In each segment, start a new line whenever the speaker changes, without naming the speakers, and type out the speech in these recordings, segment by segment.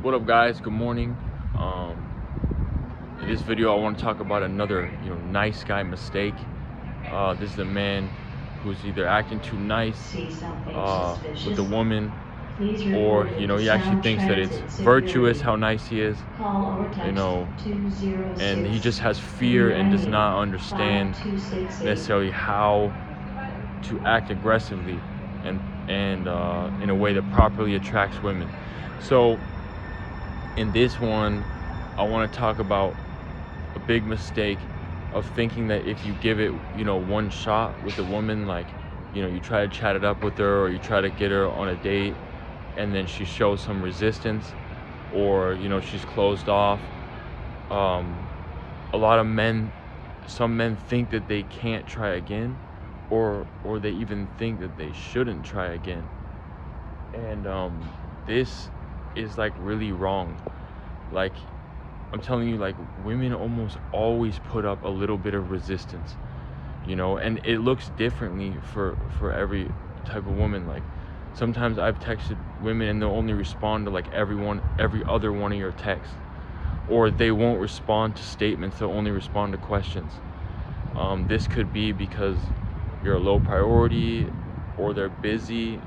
What up, guys? Good morning. In this video I want to talk about another nice guy mistake. This is a man who's either acting too nice with the woman, or he actually thinks that it's virtuous how nice he is, you know and he just has fear and does not understand necessarily how to act aggressively and in a way that properly attracts women. So in this one, I want to talk about a big mistake of thinking that if you give it, one shot with a woman, like, you try to chat it up with her, or you try to get her on a date, and then she shows some resistance, or, she's closed off. A lot of men, some men think that they can't try again, or they even think that they shouldn't try again. And this is like really wrong. Like, I'm telling you, like, women almost always put up a little bit of resistance, and it looks differently for every type of woman. Like, sometimes I've texted women and they'll only respond to like every other one of your texts, or they won't respond to statements, they'll only respond to questions. This could be because you're a low priority, or they're busy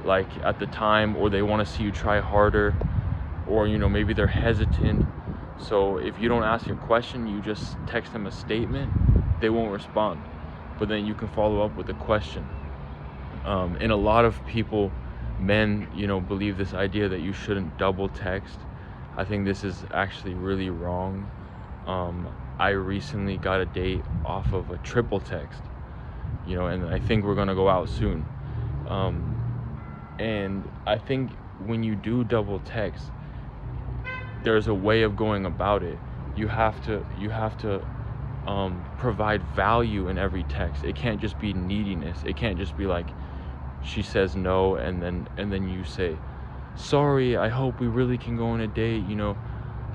like at the time, or they want to see you try harder, or maybe they're hesitant. So if you don't ask a question, you just text them a statement, they won't respond, but then you can follow up with a question. And a lot of people, men, believe this idea that you shouldn't double text. I think this is actually really wrong. I recently got a date off of a triple text, and I think we're gonna go out soon. And I think when you do double text, there's a way of going about it. You have to provide value in every text. It can't just be neediness. It can't just be like, she says no, and then you say, sorry, I hope we really can go on a date,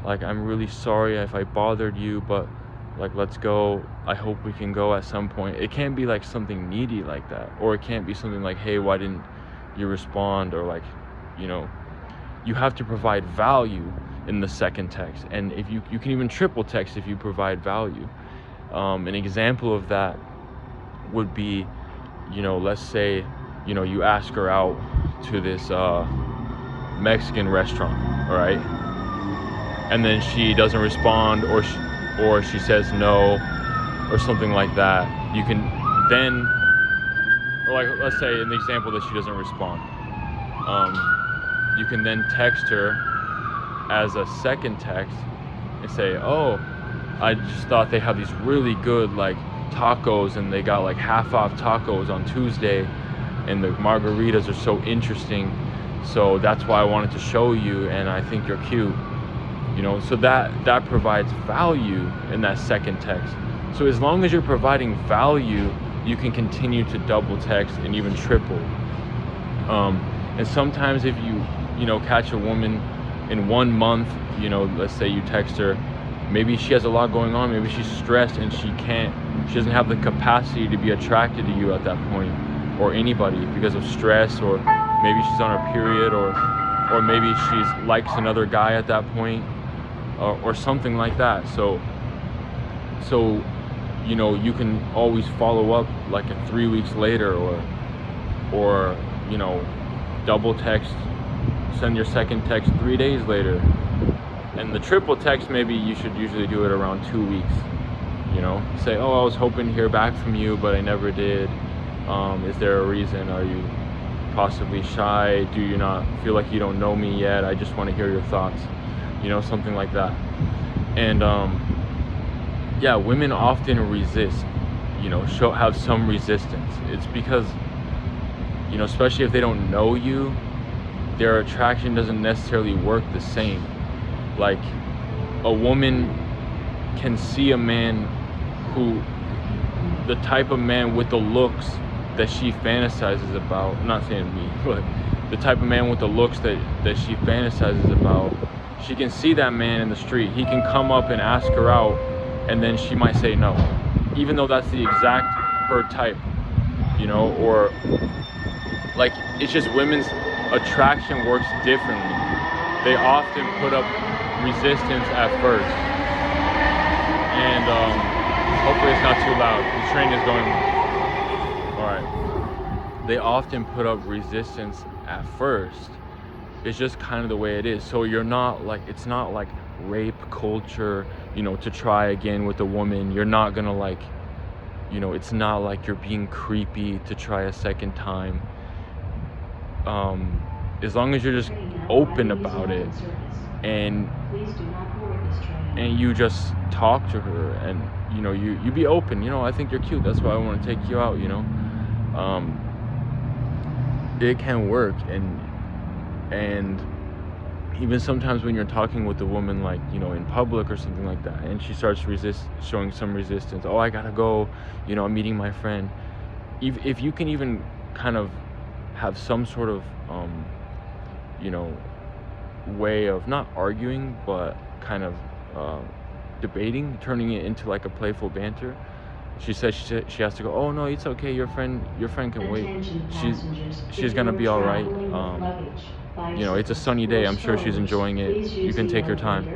like, I'm really sorry if I bothered you, but like, let's go, I hope we can go at some point. It can't be like something needy like that, or it can't be something like, hey, why didn't you respond, or like, you have to provide value in the second text. And if you can even triple text if you provide value. An example of that would be, let's say, you ask her out to this Mexican restaurant, all right, and then she doesn't respond, or she says no, or something like that. You can then, or like, let's say in the example that she doesn't respond, you can then text her as a second text and say, oh, I just thought they have these really good like tacos, and they got like half off tacos on Tuesday, and the margaritas are so interesting, so that's why I wanted to show you, and I think you're cute, so that provides value in that second text. So as long as you're providing value, you can continue to double text and even triple. And sometimes if you catch a woman in 1 month, let's say you text her, maybe she has a lot going on, maybe she's stressed and she doesn't have the capacity to be attracted to you at that point, or anybody, because of stress, or maybe she's on her period, or maybe she's likes another guy at that point, or something like that. So you can always follow up like 3 weeks later, or double text, send your second text 3 days later. And the triple text, maybe you should usually do it around 2 weeks. Say, oh, I was hoping to hear back from you, but I never did. Is there a reason? Are you possibly shy? Do you not feel like you don't know me yet? I just want to hear your thoughts. Something like that. And yeah, women often resist, have some resistance. It's because, especially if they don't know you, their attraction doesn't necessarily work the same. Like, a woman can see a man who, the type of man with the looks that she fantasizes about, I'm not saying me, but the type of man with the looks that she fantasizes about, she can see that man in the street. He can come up and ask her out, and then she might say no, even though that's the exact her type, or like, it's just women's attraction works differently. They often put up resistance at first, and hopefully it's not too loud. The train is going. All right. They often put up resistance at first. It's just kind of the way it is. So you're not like, it's not like rape culture, to try again with a woman. You're not gonna like, it's not like you're being creepy to try a second time. As long as you're just open about it, and you just talk to her, and you be open. I think you're cute, that's why I want to take you out. It can work. And even sometimes when you're talking with a woman, like in public or something like that, and she starts showing some resistance, oh, I gotta go, I'm meeting my friend. If you can even kind of have some sort of way of not arguing, but kind of debating, turning it into like a playful banter. She says she has to go. Oh no, it's okay. Your friend can wait. She's gonna be all right. It's a sunny day. I'm sure she's enjoying it. You can take your time.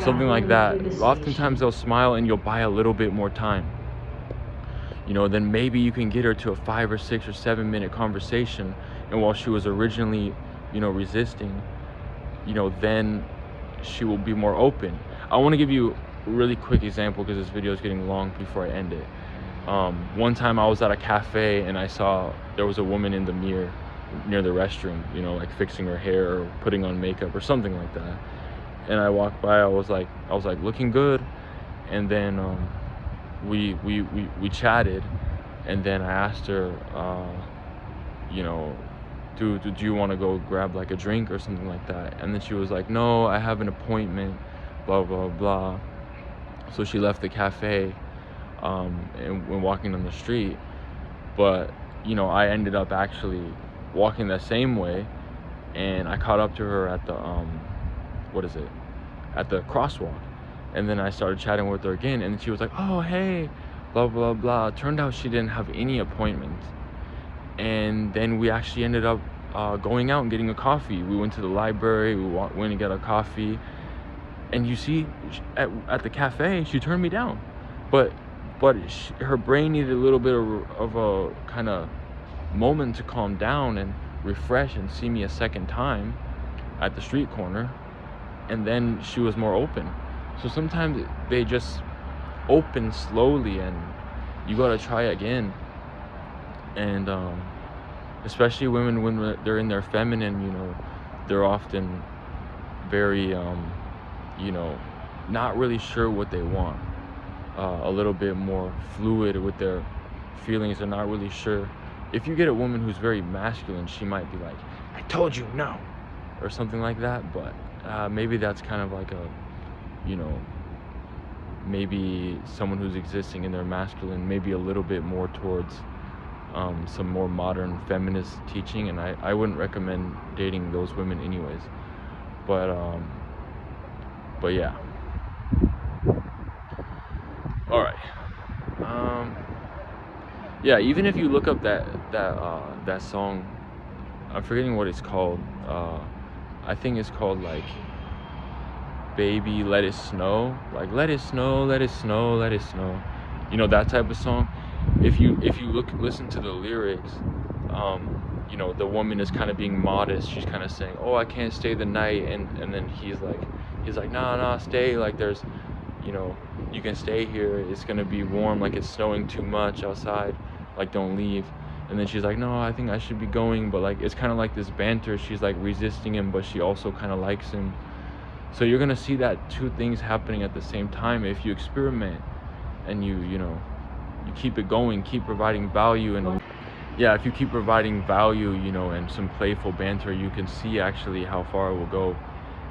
Something like that. Oftentimes they'll smile and you'll buy a little bit more time. Then maybe you can get her to a 5 or 6 or 7 minute conversation. And while she was originally, resisting, then she will be more open. I want to give you a really quick example because this video is getting long before I end it. One time I was at a cafe and I saw there was a woman in the mirror near the restroom, like fixing her hair or putting on makeup or something like that. And I walked by, I was like looking good. And then we chatted, and then I asked her, do you want to go grab like a drink or something like that? And then she was like, no, I have an appointment, blah blah blah. So she left the cafe and went walking on the street. But I ended up actually walking the same way, and I caught up to her at the at the crosswalk. And then I started chatting with her again, and she was like, oh hey, blah blah blah. Turned out she didn't have any appointments. And then we actually ended up going out and getting a coffee. We went to the library, we went to get a coffee. And you see, at the cafe, she turned me down. But her brain needed a little bit of a kind of moment to calm down and refresh and see me a second time at the street corner. And then she was more open. So sometimes they just open slowly, and you gotta try again. And especially women, when they're in their feminine, they're often very not really sure what they want, a little bit more fluid with their feelings. They're not really sure. If you get a woman who's very masculine, she might be like, I told you no, or something like that. But maybe that's kind of like a maybe someone who's existing in their masculine, maybe a little bit more towards some more modern feminist teaching. And I wouldn't recommend dating those women anyways. But yeah. All right. Yeah, even if you look up that song, I'm forgetting what it's called. I think it's called like Baby Let It Snow, like let it snow, let it snow, let it snow. That type of song. If you listen to the lyrics, the woman is kind of being modest. She's kind of saying, oh, I can't stay the night, and then he's like nah, stay, like there's you can stay here, it's gonna be warm, like it's snowing too much outside, like don't leave. And then she's like, no, I think I should be going. But like it's kind of like this banter. She's like resisting him, but she also kind of likes him. So you're gonna see that two things happening at the same time if you experiment and you keep it going, keep providing value. And yeah, if you keep providing value, and some playful banter, you can see actually how far it will go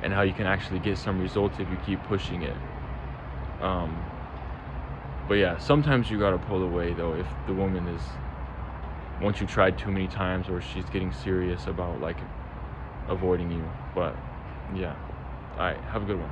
and how you can actually get some results if you keep pushing it. But yeah, sometimes you gotta pull away though if the woman is, once you tried too many times, or she's getting serious about like avoiding you. But yeah, all right, have a good one.